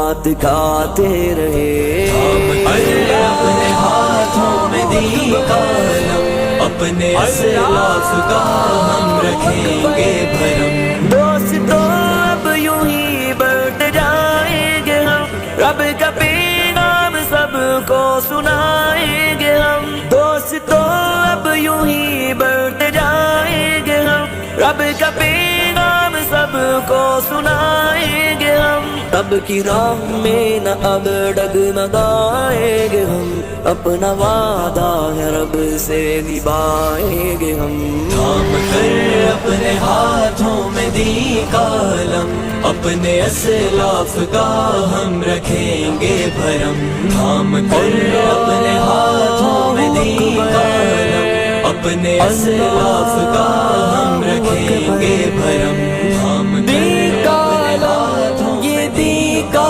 نعت گاتے رہے۔ اپنے ہاتھوں میں دی قلم، اپنے اسلاف کا ہم رکھیں گے بھرم۔ دوستو اب یوں ہی بڑھتے جائیں گے ہم، رب کا پیغام سب کو سنائیں گے ہم۔ دوستو اب یوں ہی بڑھتے جائیں گے ہم، رب کا پیغام سب کو سنائیں گے ہم۔ رب کی راہ میں نہ اب ڈگمگائیں گے ہم، اپنا وعدہ ہے رب سے نبھائیں گے ہم۔ تھام کر اپنے ہاتھوں میں دی قلم، اپنے اسلاف کا ہم رکھیں گے بھرم۔ تھام کر اپنے ہاتھوں میں دی قلم، اپنے اسلاف کا ہم رکھیں گے بھرم۔